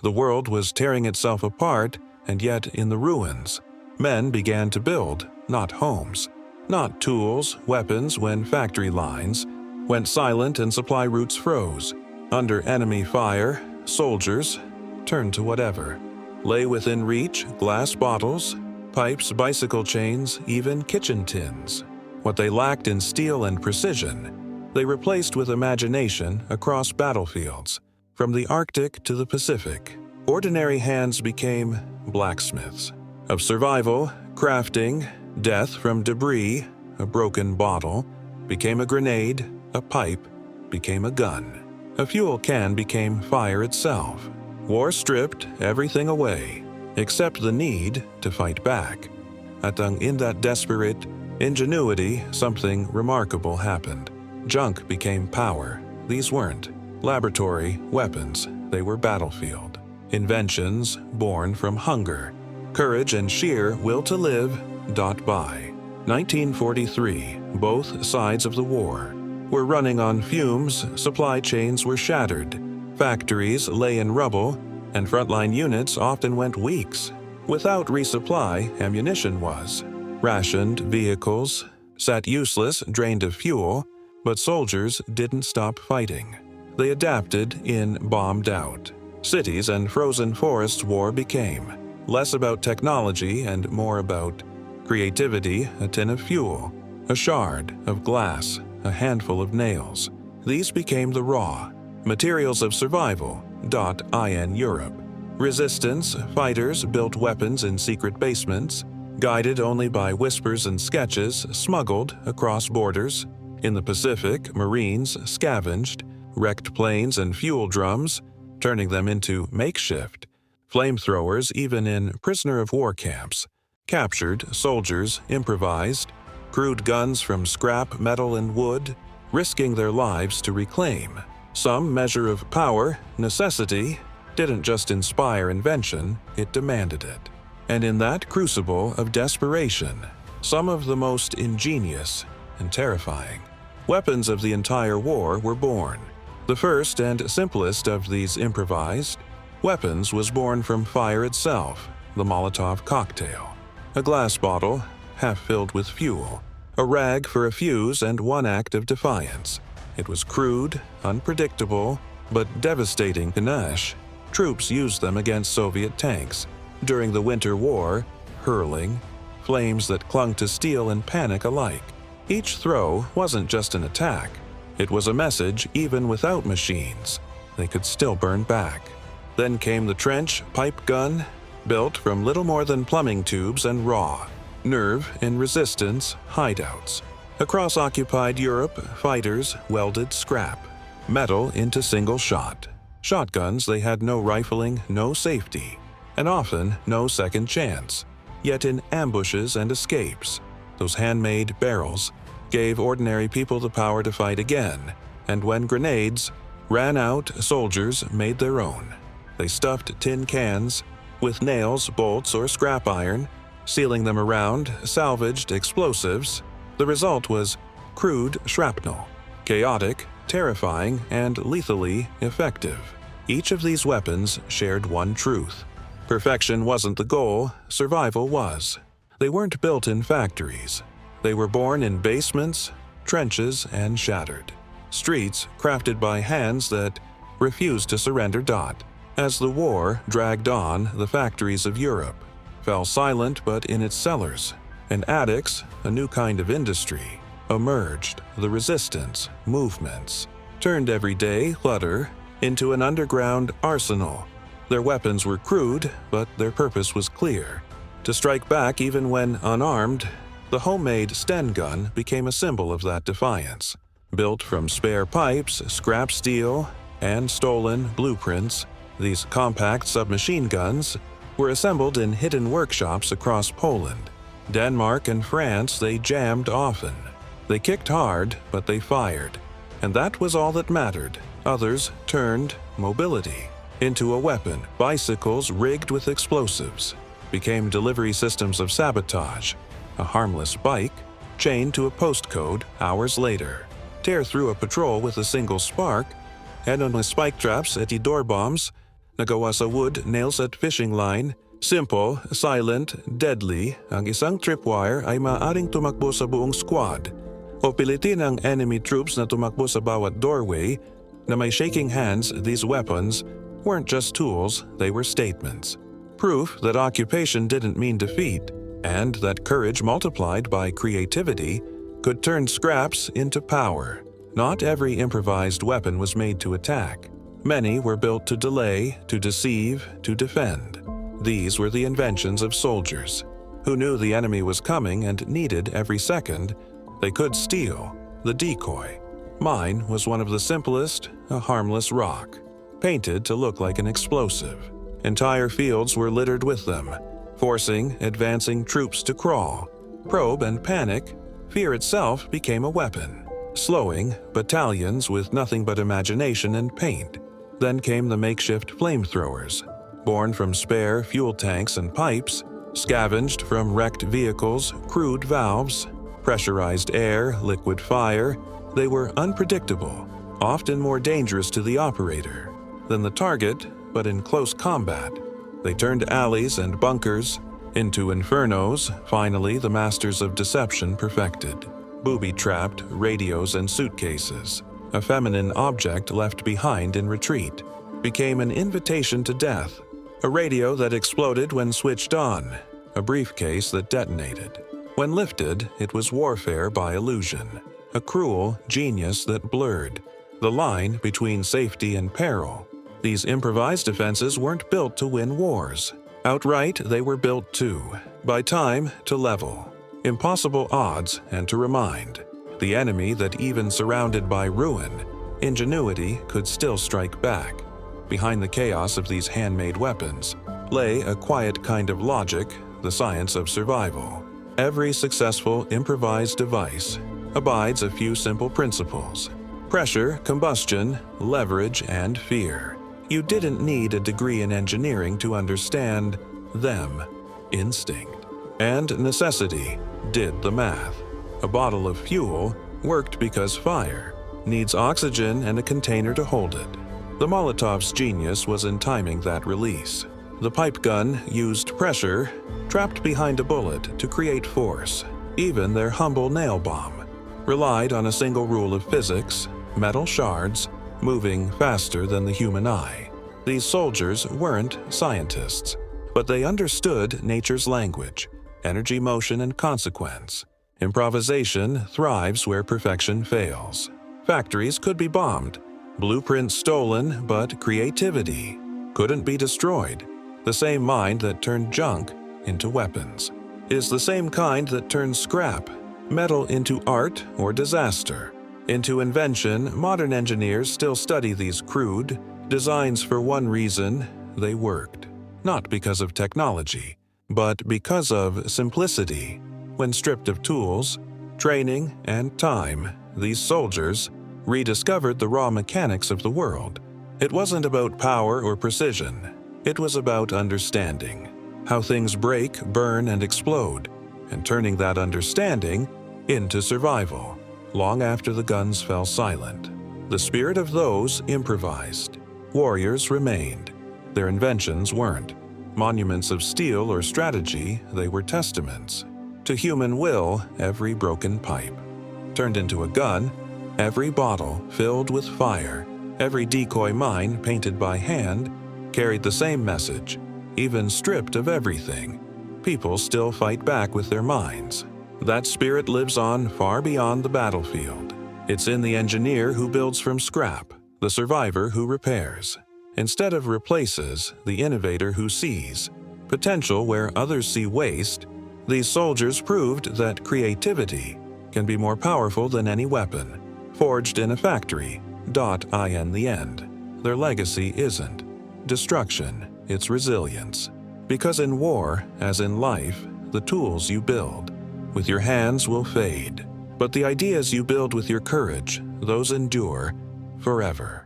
The world was tearing itself apart, and yet in the ruins, men began to build, not homes, not tools, weapons when factory lines went silent and supply routes froze. Under enemy fire, soldiers turned to whatever lay within reach: glass bottles, pipes, bicycle chains, even kitchen tins. What they lacked in steel and precision, they replaced with imagination across battlefields. From the Arctic to the Pacific, ordinary hands became blacksmiths. Of survival, crafting, death from debris, a broken bottle became a grenade, a pipe became a gun. A fuel can became fire itself. War stripped everything away, except the need to fight back. In that desperate ingenuity, something remarkable happened. Junk became power. These weren't laboratory weapons, they were battlefield inventions born from hunger, courage, and sheer will to live. By 1943, both sides of the war were running on fumes, supply chains were shattered, factories lay in rubble, and frontline units often went weeks without resupply. Ammunition was rationed, vehicles sat useless, drained of fuel, but soldiers didn't stop fighting. They adapted in bombed out cities and frozen forests. War became less about technology and more about creativity. A tin of fuel, a shard of glass, a handful of nails. These became the raw materials of survival. In Europe, resistance fighters built weapons in secret basements, guided only by whispers and sketches, smuggled across borders. In the Pacific, Marines scavenged wrecked planes and fuel drums, turning them into makeshift flamethrowers. Even in prisoner-of-war camps, captured soldiers improvised crude guns from scrap metal and wood, risking their lives to reclaim some measure of power. Necessity didn't just inspire invention, it demanded it. And in that crucible of desperation, some of the most ingenious and terrifying weapons of the entire war were born. The first and simplest of these improvised weapons was born from fire itself: the Molotov cocktail. A glass bottle, half filled with fuel, a rag for a fuse, and one act of defiance. It was crude, unpredictable, but devastating panache. Troops used them against Soviet tanks during the Winter War, hurling flames that clung to steel and panic alike. Each throw wasn't just an attack. It was a message. Even without machines, they could still burn back. Then came the trench pipe gun, built from little more than plumbing tubes and raw nerve in resistance hideouts. Across occupied Europe, fighters welded scrap metal into single shot. Shotguns, they had no rifling, no safety, and often no second chance. Yet in ambushes and escapes, those handmade barrels gave ordinary people the power to fight again. And when grenades ran out, soldiers made their own. They stuffed tin cans with nails, bolts, or scrap iron, sealing them around salvaged explosives. The result was crude shrapnel, chaotic, terrifying, and lethally effective. Each of these weapons shared one truth: perfection wasn't the goal, survival was. They weren't built in factories. They were born in basements, trenches, and shattered streets, crafted by hands that refused to surrender. As the war dragged on, the factories of Europe fell silent, but in its cellars and attics, a new kind of industry emerged. The resistance movements turned everyday clutter into an underground arsenal. Their weapons were crude, but their purpose was clear: to strike back even when unarmed. The homemade Sten gun became a symbol of that defiance. Built from spare pipes, scrap steel, and stolen blueprints, these compact submachine guns were assembled in hidden workshops across Poland, Denmark, and France. They jammed often. They kicked hard, but they fired. And that was all that mattered. Others turned mobility into a weapon. Bicycles rigged with explosives became delivery systems of sabotage. A harmless bike, chained to a postcode hours later, tear through a patrol with a single spark, and on spike traps at door bombs Nagawa sa wood, nails at fishing line. Simple, silent, deadly, ang isang tripwire ay maaaring tumakbo sa buong squad o pilitin ang enemy troops na tumakbo sa bawat doorway. Na may shaking hands, these weapons weren't just tools, they were statements. Proof that occupation didn't mean defeat, and that courage multiplied by creativity could turn scraps into power. Not every improvised weapon was made to attack. Many were built to delay, to deceive, to defend. These were the inventions of soldiers, who knew the enemy was coming and needed every second they could steal the decoy. Mine was one of the simplest, a harmless rock, painted to look like an explosive. Entire fields were littered with them, forcing advancing troops to crawl, probe, and panic. Fear itself became a weapon, slowing battalions with nothing but imagination and paint. Then came the makeshift flamethrowers, born from spare fuel tanks and pipes, scavenged from wrecked vehicles, crude valves, pressurized air, liquid fire. They were unpredictable, often more dangerous to the operator than the target, but in close combat, they turned alleys and bunkers into infernos. Finally, the masters of deception perfected. Booby-trapped radios and suitcases, a feminine object left behind in retreat, became an invitation to death. A radio that exploded when switched on, a briefcase that detonated. When lifted, it was warfare by illusion, a cruel genius that blurred the line between safety and peril. These improvised defenses weren't built to win wars. Outright, they were built to buy time, to level impossible odds, and to remind the enemy that even surrounded by ruin, ingenuity could still strike back. Behind the chaos of these handmade weapons lay a quiet kind of logic, the science of survival. Every successful improvised device abides a few simple principles: pressure, combustion, leverage, and fear. You didn't need a degree in engineering to understand them. Instinct and necessity did the math. A bottle of fuel worked because fire needs oxygen and a container to hold it. The Molotov's genius was in timing that release. The pipe gun used pressure trapped behind a bullet to create force. Even their humble nail bomb relied on a single rule of physics: metal shards moving faster than the human eye. These soldiers weren't scientists, but they understood nature's language: energy, motion, and consequence. Improvisation thrives where perfection fails. Factories could be bombed, blueprints stolen, but creativity couldn't be destroyed. The same mind that turned junk into weapons is the same kind that turns scrap metal into art, or disaster into invention. Modern engineers still study these crude designs for one reason: they worked. Not because of technology, but because of simplicity. When stripped of tools, training, and time, these soldiers rediscovered the raw mechanics of the world. It wasn't about power or precision. It was about understanding how things break, burn, and explode, and turning that understanding into survival. Long after the guns fell silent, the spirit of those improvised warriors remained. Their inventions weren't monuments of steel or strategy, they were testaments to human will. Every broken pipe turned into a gun, every bottle filled with fire, every decoy mine painted by hand carried the same message. Even stripped of everything, people still fight back with their minds. That spirit lives on far beyond the battlefield. It's in the engineer who builds from scrap, the survivor who repairs instead of replaces, the innovator who sees potential where others see waste. These soldiers proved that creativity can be more powerful than any weapon forged in a factory. In the end, their legacy isn't destruction, it's resilience. Because in war, as in life, the tools you build with your hands will fade, but the ideas you build with your courage, those endure forever.